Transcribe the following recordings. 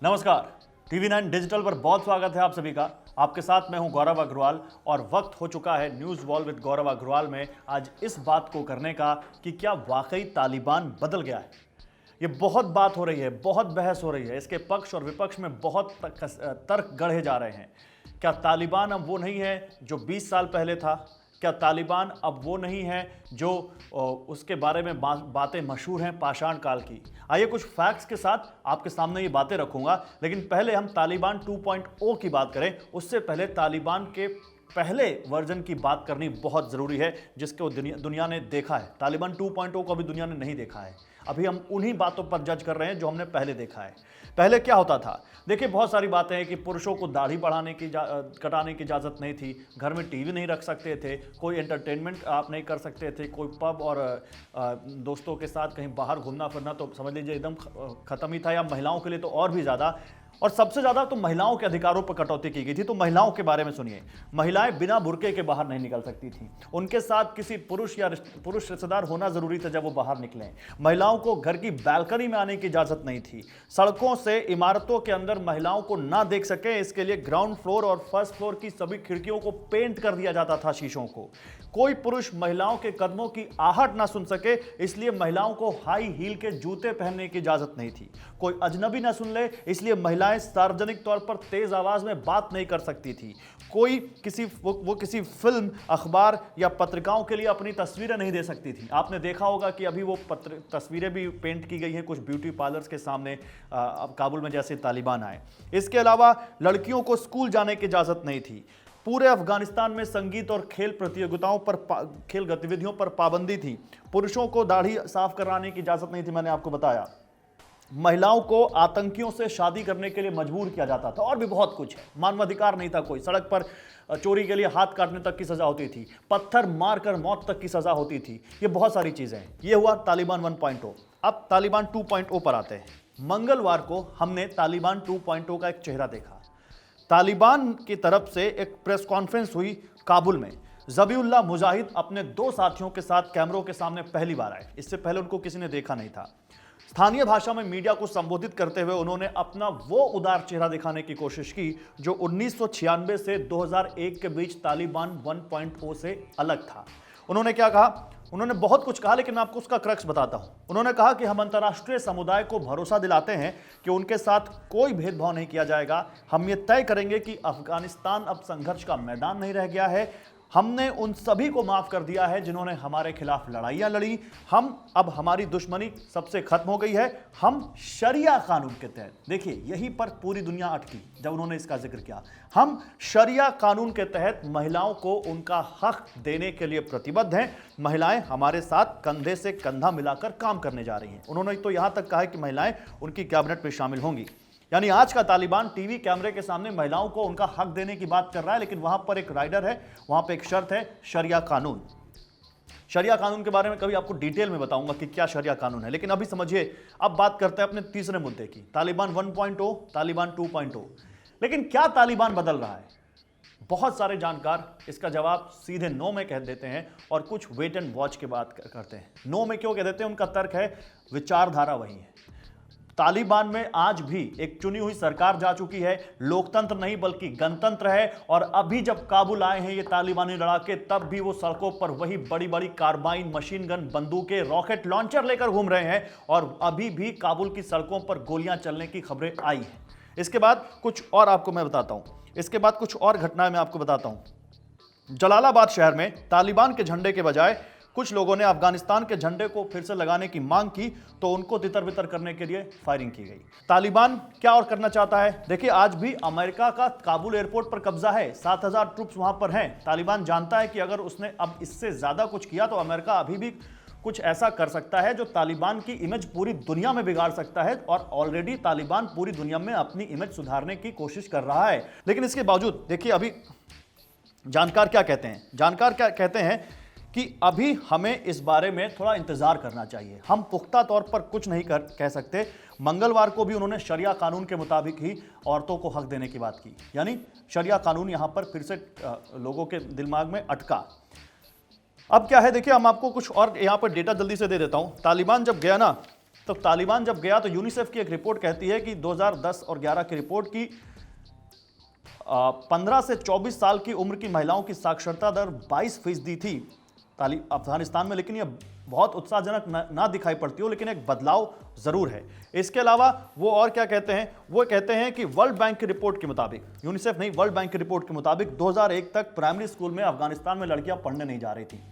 नमस्कार। TV 9 digital पर बहुत स्वागत है आप सभी का। आपके साथ मैं हूं गौरव अग्रवाल और वक्त हो चुका है न्यूज़ वॉल विद गौरव अग्रवाल में आज इस बात को करने का कि क्या वाकई तालिबान बदल गया है। ये बहुत बात हो रही है, बहुत बहस हो रही है, इसके पक्ष और विपक्ष में बहुत तर्क गढ़े जा रहे हैं। क्या तालिबान अब वो नहीं है जो 20 साल पहले था? क्या तालिबान अब वो नहीं है जो उसके बारे में बातें मशहूर हैं पाषाण काल की? आइए कुछ फैक्ट्स के साथ आपके सामने ये बातें रखूंगा, लेकिन पहले हम तालिबान 2.0 की बात करें। उससे पहले तालिबान के पहले वर्जन की बात करनी बहुत ज़रूरी है जिसको दुनिया ने देखा है। तालिबान 2.0 को अभी दुनिया ने नहीं देखा है। अभी हम उन्हीं बातों पर जज कर रहे हैं जो हमने पहले देखा है। पहले क्या होता था? देखिए, बहुत सारी बातें हैं कि पुरुषों को दाढ़ी कटाने की इजाज़त नहीं थी, घर में टीवी नहीं रख सकते थे, कोई एंटरटेनमेंट आप नहीं कर सकते थे, कोई पब और दोस्तों के साथ कहीं बाहर घूमना फिरना तो समझ लीजिए एकदम ख़त्म ही था, या महिलाओं के लिए तो और भी ज़्यादा। और सबसे ज़्यादा तो महिलाओं के अधिकारों पर कटौती की गई थी। तो महिलाओं के बारे में सुनिए। महिलाएं बिना बुर्के के बाहर नहीं निकल सकती थी, उनके साथ किसी पुरुष रिश्तेदार होना जरूरी था जब वो बाहर निकलें। महिलाओं को घर की बालकनी में आने की इजाज़त नहीं थी। सड़कों से इमारतों के अंदर महिलाओं को ना देख सके इसके लिए ग्राउंड फ्लोर और फर्स्ट फ्लोर की सभी खिड़कियों को पेंट कर दिया जाता था, शीशों को। कोई पुरुष महिलाओं के कदमों की आहट ना सुन सके इसलिए महिलाओं को हाई हील के जूते पहनने की इजाज़त नहीं थी। कोई अजनबी ना सुन ले इसलिए महिलाएं सार्वजनिक तौर पर तेज आवाज में बात नहीं कर सकती थी। कोई किसी फिल्म, अखबार या पत्रिकाओं के लिए अपनी तस्वीरें नहीं दे सकती थी। आपने देखा होगा कि अभी वो तस्वीरें भी पेंट की गई हैं कुछ ब्यूटी पार्लर्स के सामने, काबुल में जैसे तालिबान आए। इसके अलावा लड़कियों को स्कूल जाने की इजाज़त नहीं थी। पूरे अफगानिस्तान में संगीत और खेल प्रतियोगिताओं पर खेल गतिविधियों पर पाबंदी थी। पुरुषों को दाढ़ी साफ कराने की इजाज़त नहीं थी, मैंने आपको बताया। महिलाओं को आतंकियों से शादी करने के लिए मजबूर किया जाता था, और भी बहुत कुछ है। मानवाधिकार नहीं था कोई। सड़क पर चोरी के लिए हाथ काटने तक की सजा होती थी, पत्थर मारकर मौत तक की सजा होती थी। ये बहुत सारी चीजें हैं। ये हुआ तालिबान 1.0। अब तालिबान 2.0 पर आते हैं। मंगलवार को हमने तालिबान 2.0 का एक चेहरा देखा। तालिबान की तरफ से एक प्रेस कॉन्फ्रेंस हुई काबुल में। ज़बीउल्लाह मुजाहिद अपने 2 साथियों के साथ कैमरों के सामने पहली बार आए। इससे पहले उनको किसी ने देखा नहीं था। स्थानीय भाषा में मीडिया को संबोधित करते हुए उन्होंने अपना वो उदार चेहरा दिखाने की कोशिश की जो 1996 से 2001 के बीच तालिबान 1.0 से अलग था। उन्होंने क्या कहा? उन्होंने बहुत कुछ कहा, लेकिन मैं आपको उसका क्रक्स बताता हूं। उन्होंने कहा कि हम अंतर्राष्ट्रीय समुदाय को भरोसा दिलाते हैं कि उनके साथ कोई भेदभाव नहीं किया जाएगा। हम ये तय करेंगे कि अफगानिस्तान अब संघर्ष का मैदान नहीं रह गया है। हमने उन सभी को माफ कर दिया है जिन्होंने हमारे खिलाफ लड़ाइयां लड़ी। अब हमारी दुश्मनी सबसे खत्म हो गई है। हम शरिया कानून के तहत, देखिए यहीं पर पूरी दुनिया अटकी जब उन्होंने इसका जिक्र किया। हम शरिया कानून के तहत महिलाओं को उनका हक देने के लिए प्रतिबद्ध हैं। महिलाएं हमारे साथ कंधे से कंधा मिलाकर काम करने जा रही हैं। उन्होंने तो यहां तक कहा है कि महिलाएं उनकी कैबिनेट में शामिल होंगी। यानी आज का तालिबान टीवी कैमरे के सामने महिलाओं को उनका हक देने की बात कर रहा है, लेकिन वहां पर एक राइडर है, वहां पर एक शर्त है, शरिया कानून। शरिया कानून के बारे में कभी आपको डिटेल में बताऊंगा कि क्या शरिया कानून है, लेकिन अभी समझिए। अब बात करते हैं अपने तीसरे मुद्दे की, तालिबान 1.0, तालिबान 2.0। लेकिन क्या तालिबान बदल रहा है? बहुत सारे जानकार इसका जवाब सीधे नो में कह देते हैं और कुछ वेट एंड वॉच की बात करते हैं। नो में क्यों कह देते हैं? उनका तर्क है विचारधारा वही है। तालिबान में आज भी एक चुनी हुई सरकार जा चुकी है, लोकतंत्र नहीं बल्कि गणतंत्र है। और अभी जब काबुल आए हैं ये तालिबानी लड़ाके, तब भी वो सड़कों पर वही बड़ी बड़ी कार्बाइन, मशीन गन, बंदूकें, रॉकेट लॉन्चर लेकर घूम रहे हैं। और अभी भी काबुल की सड़कों पर गोलियां चलने की खबरें आई हैं। इसके बाद कुछ और आपको मैं बताता हूं, इसके बाद कुछ और घटनाएं मैं आपको बताता हूं। जलालाबाद शहर में तालिबान के झंडे के बजाय कुछ लोगों ने अफगानिस्तान के झंडे को फिर से लगाने की मांग की, तो उनको तितर-बितर करने के लिए फायरिंग की गई। तालिबान क्या और करना चाहता है? देखिए, आज भी अमेरिका का काबुल एयरपोर्ट पर कब्जा है, 7000 ट्रूप्स वहां पर हैं। तालिबान जानता है कि अगर उसने अब इससे ज्यादा कुछ किया तो अमेरिका अभी भी कुछ ऐसा कर सकता है जो तालिबान की इमेज पूरी दुनिया में बिगाड़ सकता है। और ऑलरेडी तालिबान पूरी दुनिया में अपनी इमेज सुधारने की कोशिश कर रहा है। लेकिन इसके बावजूद देखिए, अभी जानकार क्या कहते हैं? जानकार क्या कहते हैं कि अभी हमें इस बारे में थोड़ा इंतजार करना चाहिए, हम पुख्ता तौर पर कुछ नहीं कह सकते। मंगलवार को भी उन्होंने शरिया कानून के मुताबिक ही औरतों को हक देने की बात की। यानी शरिया कानून यहां पर फिर से लोगों के दिमाग में अटका। अब क्या है, देखिए हम आपको कुछ और यहां पर डेटा जल्दी से दे देता हूं। तालिबान जब गया ना तो तालिबान जब गया तो यूनिसेफ की एक रिपोर्ट कहती है कि 2010 और 11 की रिपोर्ट की 15 से 24 साल की उम्र की महिलाओं की साक्षरता दर 22% थी अफगानिस्तान में। लेकिन यह बहुत उत्साहजनक ना दिखाई पड़ती हो, लेकिन एक बदलाव जरूर है। इसके अलावा वो और क्या कहते हैं, वो कहते हैं कि वर्ल्ड बैंक की रिपोर्ट के मुताबिक, यूनिसेफ नहीं, वर्ल्ड बैंक की रिपोर्ट के मुताबिक 2001 तक प्राइमरी स्कूल में अफगानिस्तान में लड़कियां पढ़ने नहीं जा रही थी।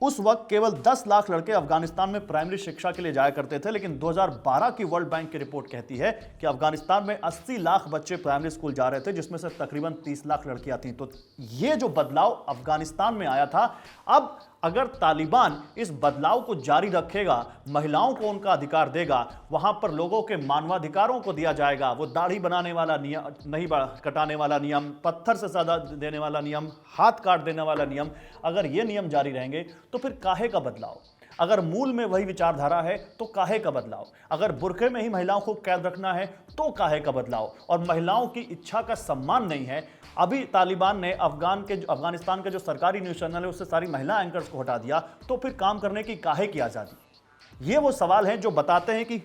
उस वक्त केवल 10 लाख लड़के अफगानिस्तान में प्राइमरी शिक्षा के लिए जाया करते थे, लेकिन 2012 की वर्ल्ड बैंक की रिपोर्ट कहती है कि अफगानिस्तान में 80 लाख बच्चे प्राइमरी स्कूल जा रहे थे, जिसमें से तकरीबन 30 लाख लड़कियां थीं। तो ये जो बदलाव अफगानिस्तान में आया था, अब अगर तालिबान इस बदलाव को जारी रखेगा, महिलाओं को उनका अधिकार देगा, वहां पर लोगों के मानवाधिकारों को दिया जाएगा, वो दाढ़ी बनाने वाला नियम नहीं कटाने वाला नियम, पत्थर से सजा देने वाला नियम, हाथ काट देने वाला नियम, अगर ये नियम जारी रहेंगे तो फिर काहे का बदलाव? अगर मूल में वही विचारधारा है तो काहे का बदलाव? अगर बुरखे में ही महिलाओं को कैद रखना है तो काहे का बदलाव? और महिलाओं की इच्छा का सम्मान नहीं है। अभी तालिबान ने अफगानिस्तान के जो सरकारी न्यूज चैनल है उससे सारी महिला एंकर्स को हटा दिया, तो फिर काम करने की काहे की आजादी? ये वो सवाल हैं जो बताते हैं कि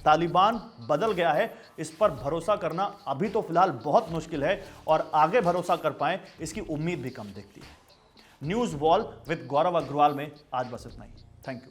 तालिबान बदल गया है। इस पर भरोसा करना अभी तो फिलहाल बहुत मुश्किल है, और आगे भरोसा कर पाए इसकी उम्मीद भी कम दिखती है। न्यूज वॉल विद गौरव अग्रवाल में आज बस इतना ही। Thank you.